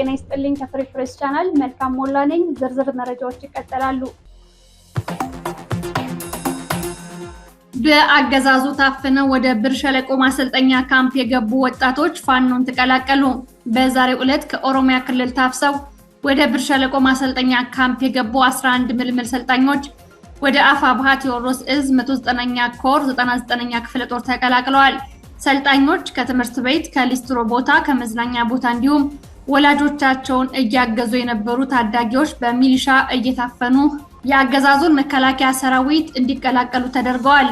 ጤና ይስጥልኝ ከፍሬ ፕሬስ ቻናል መልካም ሞላ ነኝ። ዝርዝር መረጃዎች ይቀጥላሉ። በአገዛዙ ታፍነው ወደ ብር ሸለቆ ማሰልጠኛ ካምፕ የገቡ ወጣቶች ፋኖን ተቀላቀሉ። በዛሬው ዕለት ከኦሮሚያ ክልል ታፍሰው ወደ ብር ሸለቆ ማሰልጠኛ ካምፕ የገቡ 11 ምልምል ሰልጣኞች ወደ አፋብኃ ቴዎድሮስ እዝ 109ኛ ኮር 99ኛ ክፍለ ጦር ተቀላቅለዋል። ሰልጣኞች ከትምህርት ቤት፣ ከሊስትሮ ቦታ፣ ከመዝናኛ ቦታ እንዲሁም ወላጆቻቸውን እያገዙ የነበሩ ታዳጊዎች በሚሊሻ እየታፈኑ የአገዛዙን መከላከያ ሰራዊት እንዲቀላቀሉ ተደርገዋል።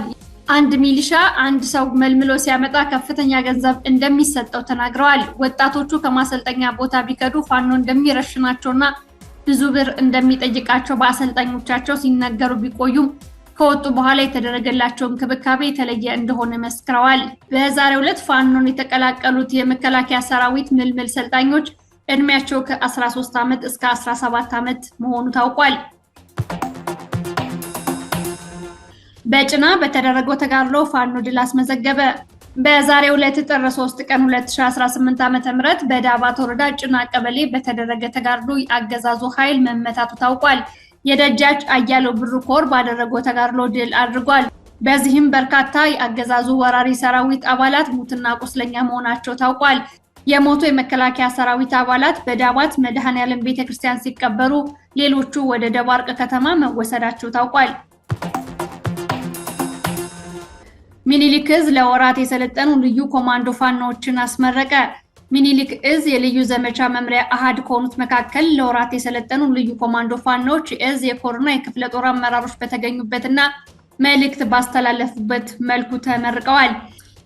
አንድ ሚሊሻ አንድ ሰው መልምሎ ሲያመጣ ከፍተኛ ገንዘብ እንደሚሰጠው ተናግረዋል። ወጣቶቹ ከማሰልጠኛ ቦታ ቢከዱ ፋኖ እንደሚረሽናቸውና ብዙ ብር እንደሚጠይቃቸው በአሰልጣኞቻቸው ሲናገሩ ቢቆዩም ከወጡ በኋላ የተደረገላቸው እንክብካቤ የተለየ እንደሆነ መስክረዋል። በዛሬው ዕለት ፋኖን የተቀላቀሉት የመከላከያ ሰራዊት ምልምል ሰልጣኞች እድሜያቸው ከ13 ዓመት እስከ 17 ዓመት መሆኑ ታውቋል። በጭና በተደረገው ተጋድሎ ፋኖ ድል አስመዘገበ። በዛሬው ዕለት ጥር 3 ቀን 2018 ዓ.ም በዳባት ወረዳ ጭና ቀበሌ በተደረገ ተጋድሎ የአገዛዙ ኃይል መመታቱ ታውቋል። የደጃች አያሌው ብሩ ኮር ባደረገው ተጋድሎ ድል አድርጓል። በዚህም በርካታ የአገዛዙ ወራሪ ሰራዊት አባላት ሙትና ቁስለኛ መሆናቸው ታውቋል። የሞቱ የመከላከያ ሰራዊት አባላት በዳባት መድኃኔዓለም ቤተክርስቲያን ሲቀበሩ፣ ሌሎቹ ወደ ደባርቅ ከተማ መወሰዳቸው ታውቋል። ሚኒሊክ እዝ ለወራት የሰለጠኑ ልዩ ኮማንዶ ፋኖዎችን አስመረቀ። ሚኒሊክ እዝ የልዩ ዘመቻ መምሪያ አሃድ ከሆኑት መካከል ለወራት የሰለጠኑ ልዩ ኮማንዶ ፋኖዎች እዝ የኮርና የክፍለ ጦር አመራሮች በተገኙበትና መልእክት ባስተላለፉበት መልኩ ተመርቀዋል።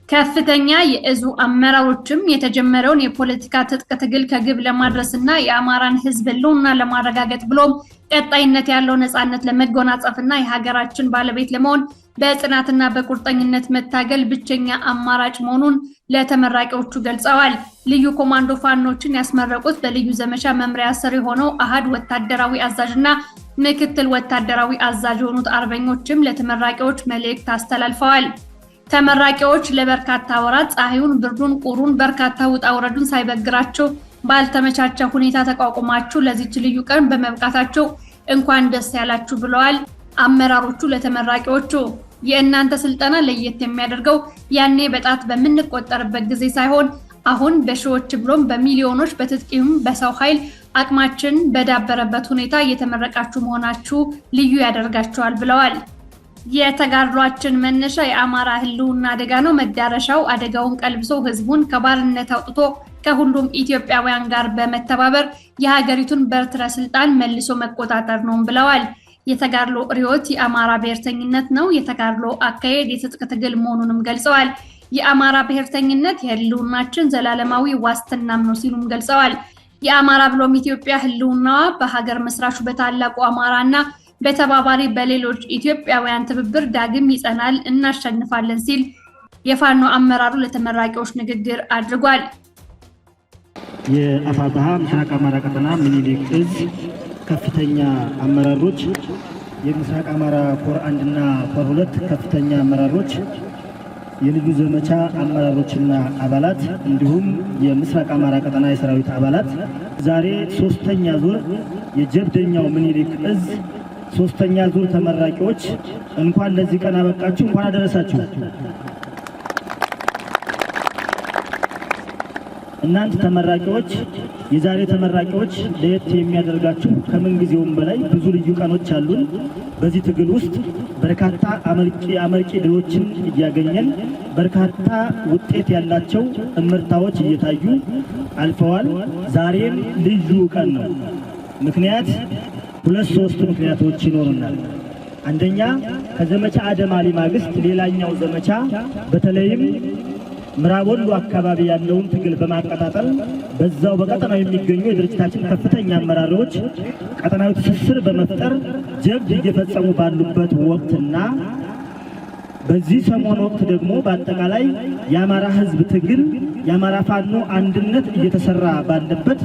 ከፍተኛ የእዙ አመራሮችም የተጀመረውን የፖለቲካ ትጥቅ ትግል ከግብ ለማድረስና የአማራን ሕዝብ ህልውና ለማረጋገጥ ብሎም ቀጣይነት ያለው ነፃነት ለመጎናጸፍና የሀገራችን ባለቤት ለመሆን በጽናትና በቁርጠኝነት መታገል ብቸኛ አማራጭ መሆኑን ለተመራቂዎቹ ገልጸዋል። ልዩ ኮማንዶ ፋኖችን ያስመረቁት በልዩ ዘመቻ መምሪያ ስር የሆነው አሃድ ወታደራዊ አዛዥና ምክትል ወታደራዊ አዛዥ የሆኑት አርበኞችም ለተመራቂዎች መልእክት አስተላልፈዋል። ተመራቂዎች ለበርካታ ወራት ፀሐዩን፣ ብርዱን፣ ቁሩን በርካታ ውጣ ውረዱን ሳይበግራቸው ባልተመቻቸ ሁኔታ ተቋቁማችሁ ለዚች ልዩ ቀን በመብቃታቸው እንኳን ደስ ያላችሁ ብለዋል አመራሮቹ ለተመራቂዎቹ። የእናንተ ስልጠና ለየት የሚያደርገው ያኔ በጣት በምንቆጠርበት ጊዜ ሳይሆን አሁን በሺዎች ብሎም በሚሊዮኖች በትጥቂም በሰው ኃይል አቅማችን በዳበረበት ሁኔታ እየተመረቃችሁ መሆናችሁ ልዩ ያደርጋችኋል ብለዋል። የተጋድሏችን መነሻ የአማራ ህልውና አደጋ ነው። መዳረሻው አደጋውን ቀልብሶ ህዝቡን ከባርነት አውጥቶ ከሁሉም ኢትዮጵያውያን ጋር በመተባበር የሀገሪቱን በትረ ስልጣን መልሶ መቆጣጠር ነው ብለዋል። የተጋድሎ ርዕዮት የአማራ ብሔርተኝነት ነው። የተጋድሎ አካሄድ የትጥቅ ትግል መሆኑንም ገልጸዋል። የአማራ ብሔርተኝነት የህልውናችን ዘላለማዊ ዋስትናም ነው ሲሉም ገልጸዋል። የአማራ ብሎም ኢትዮጵያ ህልውናዋ በሀገር መስራቹ በታላቁ አማራና በተባባሪ በሌሎች ኢትዮጵያውያን ትብብር ዳግም ይጸናል፣ እናሸንፋለን ሲል የፋኖ አመራሩ ለተመራቂዎች ንግግር አድርጓል። የአፋብኃ ምስራቅ አማራ ቀጠና ሚኒሊክ እዝ ከፍተኛ አመራሮች፣ የምስራቅ አማራ ኮር 1 እና ኮር 2 ከፍተኛ አመራሮች፣ የልዩ ዘመቻ አመራሮችና አባላት እንዲሁም የምስራቅ አማራ ቀጠና የሰራዊት አባላት ዛሬ 3ኛ ዙር የጀብደኛው ሚኒሊክ እዝ 3ኛ ዙር ተመራቂዎች እንኳን ለዚህ ቀን አበቃችሁ፣ እንኳን አደረሳችሁ። እናንተ ተመራቂዎች የዛሬ ተመራቂዎች ለየት የሚያደርጋችሁ ከምን ጊዜውም በላይ ብዙ ልዩ ቀኖች አሉን። በዚህ ትግል ውስጥ በርካታ አመርቂ ድሎችን እያገኘን በርካታ ውጤት ያላቸው እምርታዎች እየታዩ አልፈዋል። ዛሬም ልዩ ቀን ነው። ምክንያት 2-3 ምክንያቶች ይኖሩናል። አንደኛ ከዘመቻ አደማሊ ማግስት ሌላኛው ዘመቻ በተለይም ምዕራብ ወሎ አካባቢ ያለውን ትግል በማቀጣጠል በዛው በቀጠናው የሚገኙ የድርጅታችን ከፍተኛ አመራሮች ቀጠናዊ ትስስር በመፍጠር ጀብድ እየፈጸሙ ባሉበት ወቅትና በዚህ ሰሞን ወቅት ደግሞ በአጠቃላይ የአማራ ሕዝብ ትግል የአማራ ፋኖ አንድነት እየተሰራ ባለበት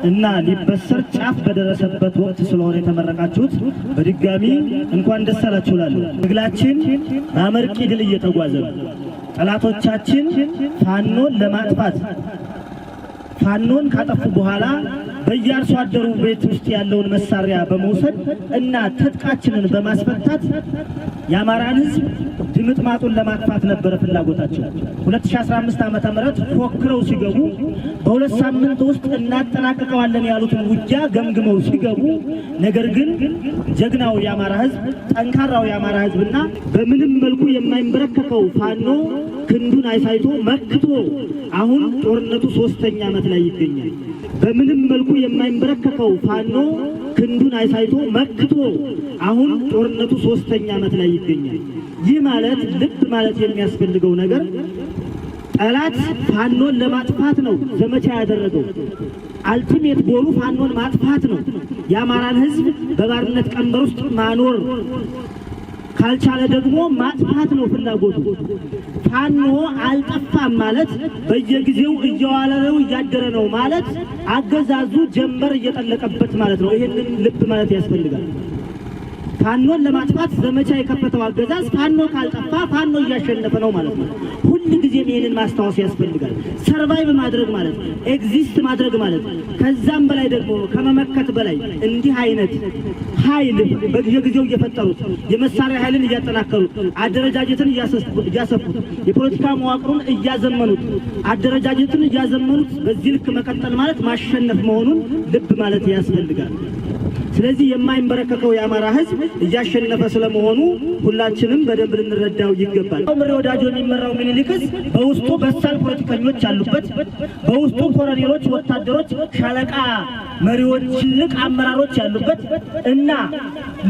እና ሊበሰር ጫፍ በደረሰበት ወቅት ስለሆነ የተመረቃችሁት በድጋሚ እንኳን ደስ አላችሁ እላለሁ። ትግላችን በአመርቂ ድል እየተጓዘ ነው። ጠላቶቻችን ፋኖን ለማጥፋት ፋኖን ካጠፉ በኋላ በየአርሶ አደሩ ቤት ውስጥ ያለውን መሳሪያ በመውሰድ እና ትጥቃችንን በማስፈታት የአማራን ሕዝብ ድምጥማጡን ለማጥፋት ነበር ፍላጎታቸው። 2015 ዓመተ ምህረት ፎክረው ሲገቡ በሁለት ሳምንት ውስጥ እናጠናቅቀዋለን ያሉትን ውጊያ ገምግመው ሲገቡ፣ ነገር ግን ጀግናው የአማራ ሕዝብ ጠንካራው የአማራ ሕዝብና በምንም መልኩ የማይንበረከከው ፋኖ ክንዱን አይሳይቶ መክቶ አሁን ጦርነቱ 3ኛ ዓመት ላይ ይገኛል። በምንም መልኩ የማይንበረከከው ፋኖ ክንዱን አይሳይቶ መክቶ አሁን ጦርነቱ 3ኛ ዓመት ላይ ይገኛል። ይህ ማለት ልብ ማለት የሚያስፈልገው ነገር ጠላት ፋኖን ለማጥፋት ነው ዘመቻ ያደረገው። አልቲሜት ጎሉ ፋኖን ማጥፋት ነው። የአማራን ሕዝብ በባርነት ቀንበር ውስጥ ማኖር ካልቻለ ደግሞ ማጥፋት ነው ፍላጎቱ። ፋኖ አልጠፋም ማለት በየጊዜው እየዋለ ነው እያደረ ነው ማለት አገዛዙ ጀንበር እየጠለቀበት ማለት ነው። ይሄንን ልብ ማለት ያስፈልጋል። ፋኖን ለማጥፋት ዘመቻ የከፈተው አገዛዝ ፋኖ ካልጠፋ ፋኖ እያሸነፈ ነው ማለት ነው። ሁሉ ጊዜም ይሄንን ማስታወስ ያስፈልጋል። ሰርቫይቭ ማድረግ ማለት ኤግዚስት ማድረግ ማለት ከዛም በላይ ደግሞ ከመመከት በላይ እንዲህ አይነት ኃይል በየጊዜው እየፈጠሩት የመሳሪያ ኃይልን እያጠናከሩት አደረጃጀትን እያሰፉት የፖለቲካ መዋቅሩን እያዘመኑት አደረጃጀትን እያዘመኑት በዚህ ልክ መቀጠል ማለት ማሸነፍ መሆኑን ልብ ማለት ያስፈልጋል። ስለዚህ የማይንበረከከው የአማራ ሕዝብ እያሸነፈ ስለመሆኑ ሁላችንም በደንብ ልንረዳው ይገባል። ምሬ ወዳጆ የሚመራው ምኒልክ ዕዝ በውስጡ በሳል ፖለቲከኞች ያሉበት፣ በውስጡ ኮሎኔሎች፣ ወታደሮች፣ ሻለቃ መሪዎች፣ ትልቅ አመራሮች ያሉበት እና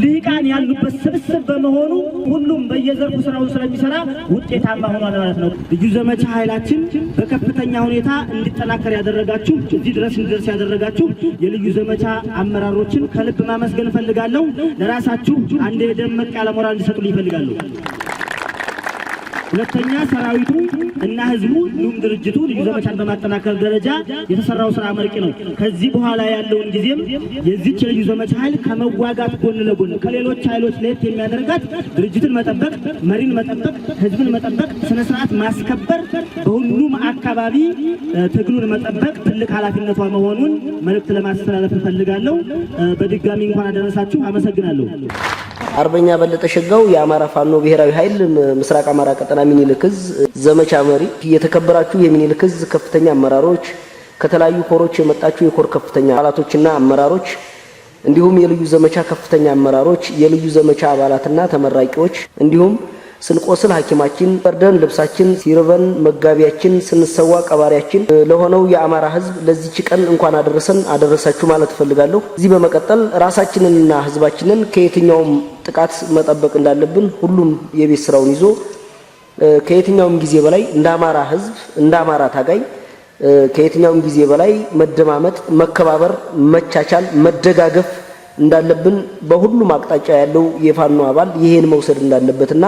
ልሂቃን ያሉበት ስብስብ በመሆኑ ሁሉም በየዘርፉ ስራውን ስለሚሰራ ውጤታማ ሆኗል ማለት ነው። ልዩ ዘመቻ ኃይላችን በከፍተኛ ሁኔታ እንዲጠናከር ያደረጋችሁ፣ እዚህ ድረስ እንዲደርስ ያደረጋችሁ የልዩ ዘመቻ አመራሮችን ከልብ ማመስገን ፈልጋለሁ። ለራሳችሁ አንድ ደመቅ ያለ ሞራል እንዲሰጡልኝ ይፈልጋለሁ። ሁለተኛ ሰራዊቱ እና ህዝቡ እንዲሁም ድርጅቱ ልዩ ዘመቻን በማጠናከር ደረጃ የተሰራው ስራ አመርቂ ነው። ከዚህ በኋላ ያለውን ጊዜም የዚህች ልዩ ዘመቻ ኃይል ከመዋጋት ጎን ለጎን ከሌሎች ኃይሎች ለየት የሚያደርጋት ድርጅትን መጠበቅ፣ መሪን መጠበቅ፣ ህዝብን መጠበቅ፣ ስነ ስርዓት ማስከበር፣ በሁሉም አካባቢ ትግሉን መጠበቅ ትልቅ ኃላፊነቷ መሆኑን መልእክት ለማስተላለፍ እፈልጋለሁ። በድጋሚ እንኳን አደረሳችሁ። አመሰግናለሁ። አርበኛ በለጠ ሸጋው የአማራ ፋኖ ብሔራዊ ኃይል ምስራቅ አማራ ቀጠና ምኒልክ ዕዝ ዘመቻ መሪ። የተከበራችሁ የምኒልክ ዕዝ ከፍተኛ አመራሮች፣ ከተለያዩ ኮሮች የመጣችሁ የኮር ከፍተኛ አባላቶችና አመራሮች፣ እንዲሁም የልዩ ዘመቻ ከፍተኛ አመራሮች፣ የልዩ ዘመቻ አባላትና ተመራቂዎች፣ እንዲሁም ስንቆስል ሐኪማችን፣ በርደን ልብሳችን፣ ሲርበን መጋቢያችን፣ ስንሰዋ ቀባሪያችን ለሆነው የአማራ ሕዝብ ለዚህች ቀን እንኳን አደረሳችሁ ማለት ፈልጋለሁ። እዚህ በመቀጠል ራሳችንንና ሕዝባችንን ከየትኛውም ጥቃት መጠበቅ እንዳለብን ሁሉም የቤት ስራውን ይዞ ከየትኛውም ጊዜ በላይ እንደ አማራ ሕዝብ እንደ አማራ ታጋይ ከየትኛውም ጊዜ በላይ መደማመጥ፣ መከባበር፣ መቻቻል፣ መደጋገፍ እንዳለብን በሁሉም አቅጣጫ ያለው የፋኖ አባል ይሄን መውሰድ እንዳለበትና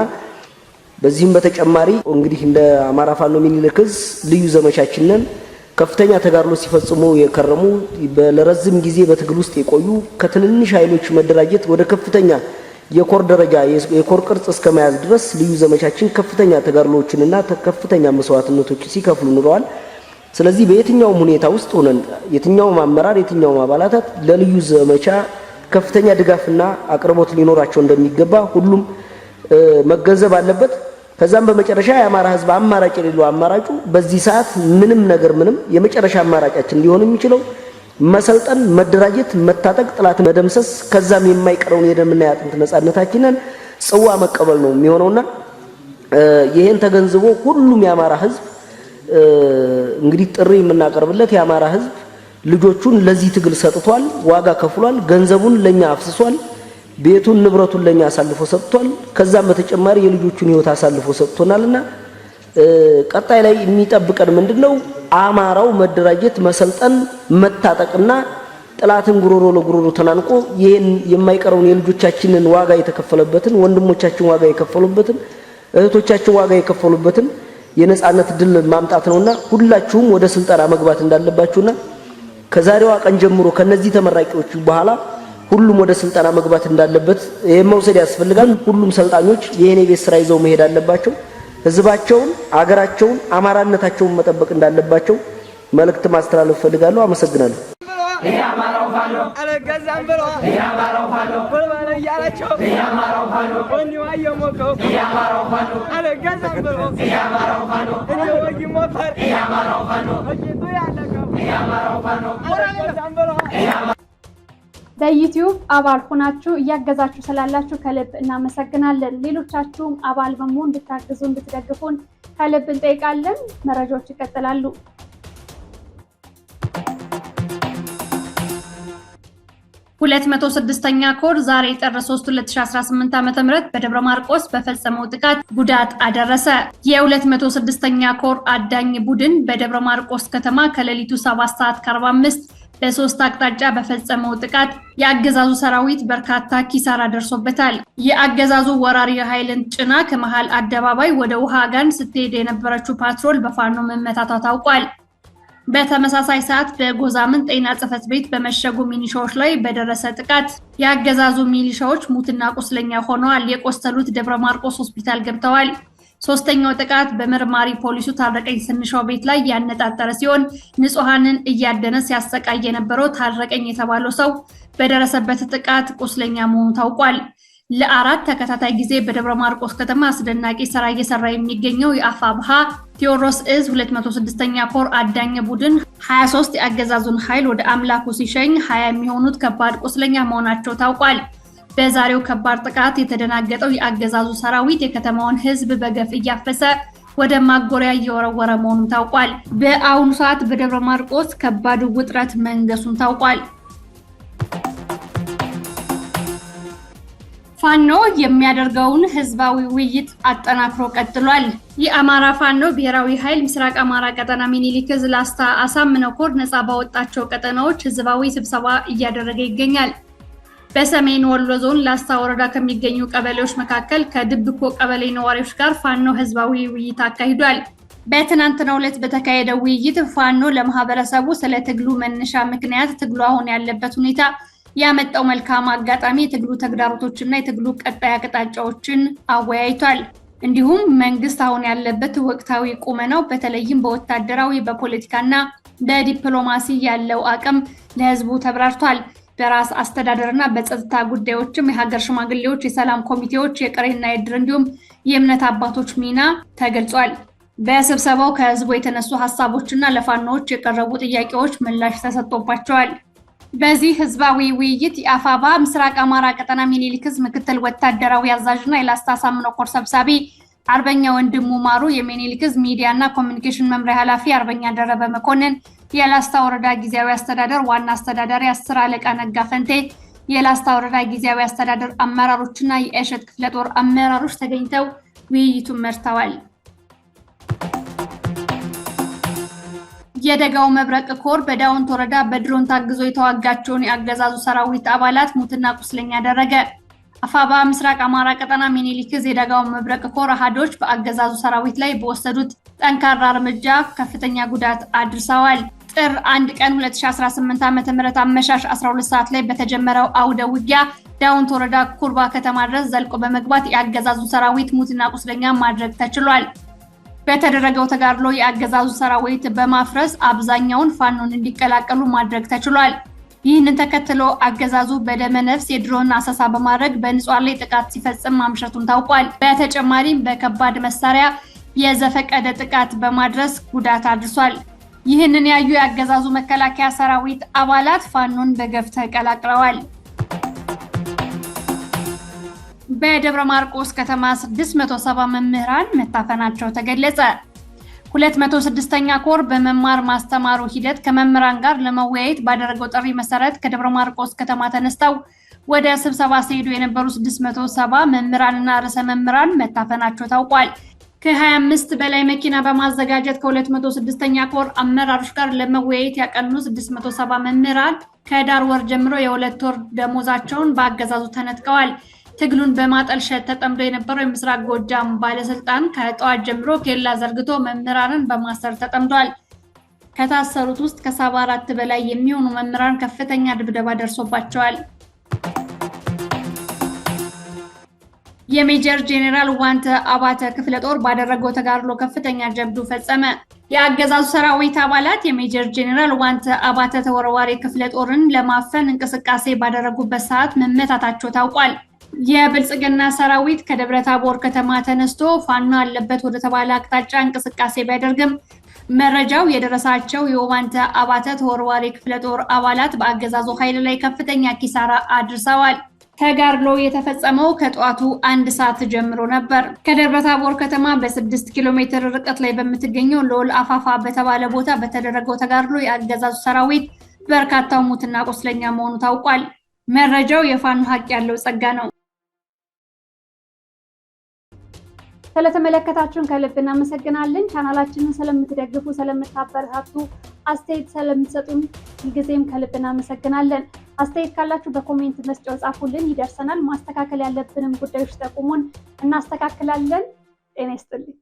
በዚህም በተጨማሪ እንግዲህ እንደ አማራ ፋኖ ምኒልክ ዕዝ ልዩ ዘመቻችንን ከፍተኛ ተጋድሎ ሲፈጽሙ የከረሙ ለረጅም ጊዜ በትግል ውስጥ የቆዩ ከትንንሽ ኃይሎች መደራጀት ወደ ከፍተኛ የኮር ደረጃ የኮር ቅርጽ እስከመያዝ ድረስ ልዩ ዘመቻችን ከፍተኛ ተጋድሎዎችንና ከፍተኛ መስዋዕትነቶችን ሲከፍሉ ኑረዋል። ስለዚህ በየትኛውም ሁኔታ ውስጥ ሆነን የትኛውም አመራር የትኛውም አባላት ለልዩ ዘመቻ ከፍተኛ ድጋፍና አቅርቦት ሊኖራቸው እንደሚገባ ሁሉም መገንዘብ አለበት። ከዛም በመጨረሻ የአማራ ሕዝብ አማራጭ የሌለው አማራጩ በዚህ ሰዓት ምንም የመጨረሻ አማራጫችን ሊሆን የሚችለው መሰልጠን፣ መደራጀት፣ መታጠቅ፣ ጥላት መደምሰስ ከዛም የማይቀረውን የደምና የአጥንት ነጻነታችንን ጽዋ መቀበል ነው የሚሆነውና ይሄን ተገንዝቦ ሁሉም የአማራ ሕዝብ እንግዲህ ጥሪ የምናቀርብለት የአማራ ሕዝብ ልጆቹን ለዚህ ትግል ሰጥቷል፣ ዋጋ ከፍሏል፣ ገንዘቡን ለኛ አፍስሷል፣ ቤቱን ንብረቱን ለኛ አሳልፎ ሰጥቷል። ከዛም በተጨማሪ የልጆቹን ህይወት አሳልፎ ሰጥቶናልና ቀጣይ ላይ የሚጠብቀን ምንድነው? አማራው መደራጀት፣ መሰልጠን፣ መታጠቅና ጥላትን ጉሮሮ ለጉሮሮ ተናንቆ ይሄን የማይቀረውን የልጆቻችንን ዋጋ የተከፈለበትን ወንድሞቻችን ዋጋ የከፈሉበትን እህቶቻችን ዋጋ የከፈሉበትን የነጻነት ድል ማምጣት ነውና ሁላችሁም ወደ ስልጠና መግባት እንዳለባችሁና ከዛሬዋ ቀን ጀምሮ ከነዚህ ተመራቂዎች በኋላ ሁሉም ወደ ስልጠና መግባት እንዳለበት የመውሰድ ያስፈልጋል። ሁሉም ሰልጣኞች ይሄን የቤት ስራ ይዘው መሄድ አለባቸው። ህዝባቸውን፣ አገራቸውን፣ አማራነታቸውን መጠበቅ እንዳለባቸው መልእክት ማስተላለፍ ፈልጋለሁ። አመሰግናለሁ። ያማራው ፋኖ አለገዛም ብሎ ያማራው ፋኖ ወልባለ ያላቸው ያማራው ፋኖ ወንዩ አየሞከው ያማራው ፋኖ አለገዛም ብሎ ያማራው ፋኖ ወንዩ ሞፈር ያማራው ፋኖ ወንዩ ያለከው ያማራው ፋኖ አለገዛም ብሎ በዩቲዩብ አባል ሆናችሁ እያገዛችሁ ስላላችሁ ከልብ እናመሰግናለን። ሌሎቻችሁም አባል በመሆን እንድታግዙ እንድትደግፉን ከልብ እንጠይቃለን። መረጃዎች ይቀጥላሉ። ሁለት 106ኛ ኮር ዛሬ ጥር 3 2018 ዓ.ም በደብረ ማርቆስ በፈጸመው ጥቃት ጉዳት አደረሰ። የ206ኛ ኮር አዳኝ ቡድን በደብረ ማርቆስ ከተማ ከሌሊቱ 7:45 በሶስት አቅጣጫ በፈጸመው ጥቃት የአገዛዙ ሰራዊት በርካታ ኪሳራ ደርሶበታል። የአገዛዙ ወራሪ ኃይልን ጭና ከመሃል አደባባይ ወደ ውሃ ጋን ስትሄድ የነበረችው ፓትሮል በፋኖ መመታቷ ታውቋል። በተመሳሳይ ሰዓት በጎዛምን ጤና ጽሕፈት ቤት በመሸጉ ሚሊሻዎች ላይ በደረሰ ጥቃት የአገዛዙ ሚሊሻዎች ሙትና ቁስለኛ ሆነዋል። የቆሰሉት ደብረ ማርቆስ ሆስፒታል ገብተዋል። ሶስተኛው ጥቃት በመርማሪ ፖሊሱ ታረቀኝ ስንሻው ቤት ላይ ያነጣጠረ ሲሆን ንጹሃንን እያደነ ሲያሰቃይ የነበረው ታረቀኝ የተባለው ሰው በደረሰበት ጥቃት ቁስለኛ መሆኑ ታውቋል። ለአራት ተከታታይ ጊዜ በደብረ ማርቆስ ከተማ አስደናቂ ስራ እየሰራ የሚገኘው የአፋብሃ ቴዎድሮስ እዝ 206ኛ ኮር አዳኝ ቡድን 23 የአገዛዙን ኃይል ወደ አምላኩ ሲሸኝ 20 የሚሆኑት ከባድ ቁስለኛ መሆናቸው ታውቋል። በዛሬው ከባድ ጥቃት የተደናገጠው የአገዛዙ ሰራዊት የከተማውን ህዝብ በገፍ እያፈሰ ወደ ማጎሪያ እየወረወረ መሆኑ ታውቋል። በአሁኑ ሰዓት በደብረ ማርቆስ ከባድ ውጥረት መንገሱን ታውቋል። ፋኖ የሚያደርገውን ህዝባዊ ውይይት አጠናክሮ ቀጥሏል። የአማራ ፋኖ ብሔራዊ ኃይል ምስራቅ አማራ ቀጠና ሚኒሊክ ዕዝ ላስታ አሳምነው ኮር ነፃ ባወጣቸው ቀጠናዎች ህዝባዊ ስብሰባ እያደረገ ይገኛል። በሰሜን ወሎ ዞን ላስታ ወረዳ ከሚገኙ ቀበሌዎች መካከል ከድብኮ ቀበሌ ነዋሪዎች ጋር ፋኖ ህዝባዊ ውይይት አካሂዷል። በትናንትናው ዕለት በተካሄደው ውይይት ፋኖ ለማህበረሰቡ ስለ ትግሉ መነሻ ምክንያት፣ ትግሉ አሁን ያለበት ሁኔታ፣ ያመጣው መልካም አጋጣሚ፣ የትግሉ ተግዳሮቶችና የትግሉ ቀጣይ አቅጣጫዎችን አወያይቷል። እንዲሁም መንግስት አሁን ያለበት ወቅታዊ ቁመናው በተለይም በወታደራዊ በፖለቲካና በዲፕሎማሲ ያለው አቅም ለህዝቡ ተብራርቷል። በራስ አስተዳደርና በጸጥታ ጉዳዮችም የሀገር ሽማግሌዎች፣ የሰላም ኮሚቴዎች፣ የቅሬና የድር እንዲሁም የእምነት አባቶች ሚና ተገልጿል። በስብሰባው ከህዝቡ የተነሱ ሀሳቦችና ለፋኖዎች የቀረቡ ጥያቄዎች ምላሽ ተሰጥቶባቸዋል። በዚህ ህዝባዊ ውይይት የአፋባ ምስራቅ አማራ ቀጠና ሚኒሊክ ዕዝ ምክትል ወታደራዊ አዛዥና የላስታ አሳምነው ኮር ሰብሳቢ አርበኛ ወንድሙ ማሩ፣ የሚኒሊክ ዕዝ ሚዲያና ኮሚኒኬሽን መምሪያ ኃላፊ አርበኛ ደረበ መኮንን፣ የላስታ ወረዳ ጊዜያዊ አስተዳደር ዋና አስተዳዳሪ 10 አለቃ ነጋ ፈንቴ፣ የላስታ ወረዳ ጊዜያዊ አስተዳደር አመራሮችና የእሸት ክፍለ ጦር አመራሮች ተገኝተው ውይይቱን መርተዋል። የደጋው መብረቅ ኮር በዳውንት ወረዳ በድሮን ታግዞ የተዋጋቸውን የአገዛዙ ሰራዊት አባላት ሙትና ቁስለኛ አደረገ። አፋባ ምስራቅ አማራ ቀጠና ሚኒሊክ ዕዝ የደጋው መብረቅ ኮር አሃዶች በአገዛዙ ሰራዊት ላይ በወሰዱት ጠንካራ እርምጃ ከፍተኛ ጉዳት አድርሰዋል። ጥር 1 ቀን 2018 ዓ.ም አመሻሽ 12 ሰዓት ላይ በተጀመረው አውደ ውጊያ ዳውንት ወረዳ ኩርባ ከተማ ድረስ ዘልቆ በመግባት የአገዛዙ ሰራዊት ሙትና ቁስለኛ ማድረግ ተችሏል። በተደረገው ተጋድሎ የአገዛዙ ሰራዊት በማፍረስ አብዛኛውን ፋኖን እንዲቀላቀሉ ማድረግ ተችሏል። ይህንን ተከትሎ አገዛዙ በደመ ነፍስ የድሮን አሰሳ በማድረግ በንጹሃን ላይ ጥቃት ሲፈጽም ማምሸቱን ታውቋል። በተጨማሪም በከባድ መሳሪያ የዘፈቀደ ጥቃት በማድረስ ጉዳት አድርሷል። ይህንን ያዩ የአገዛዙ መከላከያ ሰራዊት አባላት ፋኖን በገፍ ተቀላቅለዋል። በደብረ ማርቆስ ከተማ 670 መምህራን መታፈናቸው ተገለጸ። 206ኛ ኮር በመማር ማስተማሩ ሂደት ከመምህራን ጋር ለመወያየት ባደረገው ጥሪ መሰረት ከደብረ ማርቆስ ከተማ ተነስተው ወደ ስብሰባ ሲሄዱ የነበሩ 670 መምህራንና ርዕሰ መምህራን መታፈናቸው ታውቋል። ከ25 በላይ መኪና በማዘጋጀት ከ206ኛ ኮር አመራሮች ጋር ለመወያየት ያቀኑ 670 መምህራን ከዳር ወር ጀምሮ የ2 ወር ደሞዛቸውን በአገዛዙ ተነጥቀዋል። ትግሉን በማጠልሸት ተጠምዶ የነበረው የምስራቅ ጎጃም ባለስልጣን ከጠዋት ጀምሮ ኬላ ዘርግቶ መምህራንን በማሰር ተጠምዷል። ከታሰሩት ውስጥ ከ74 በላይ የሚሆኑ መምህራን ከፍተኛ ድብደባ ደርሶባቸዋል። የሜጀር ጄኔራል ዋንተ አባተ ክፍለ ጦር ባደረገው ተጋድሎ ከፍተኛ ጀብዱ ፈጸመ። የአገዛዙ ሰራዊት አባላት የሜጀር ጄኔራል ዋንተ አባተ ተወርዋሪ ክፍለ ጦርን ለማፈን እንቅስቃሴ ባደረጉበት ሰዓት መመታታቸው ታውቋል። የብልጽግና ሰራዊት ከደብረ ታቦር ከተማ ተነስቶ ፋኖ አለበት ወደ ተባለ አቅጣጫ እንቅስቃሴ ቢያደርግም መረጃው የደረሳቸው የዋንተ አባተ ተወርዋሪ ክፍለ ጦር አባላት በአገዛዙ ኃይል ላይ ከፍተኛ ኪሳራ አድርሰዋል። ተጋድሎ የተፈጸመው ከጧቱ 1 ሰዓት ጀምሮ ነበር። ከደብረ ታቦር ከተማ በ6 ኪሎ ሜትር ርቀት ላይ በምትገኘው ሎል አፋፋ በተባለ ቦታ በተደረገው ተጋድሎ የአገዛዙ ሰራዊት በርካታው ሙትና ቁስለኛ መሆኑ ታውቋል። መረጃው የፋኖ ሀቅ ያለው ጸጋ ነው። ስለተመለከታችሁን ከልብ እናመሰግናለን። ቻናላችንን ስለምትደግፉ፣ ስለምታበረታቱ፣ አስተያየት ስለምትሰጡን ሁልጊዜም ከልብ እናመሰግናለን። አስተያየት ካላችሁ በኮሜንት መስጫው ጻፉልን፣ ይደርሰናል። ማስተካከል ያለብንም ጉዳዮች ጠቁሙን፣ እናስተካክላለን። ጤና ይስጥልኝ።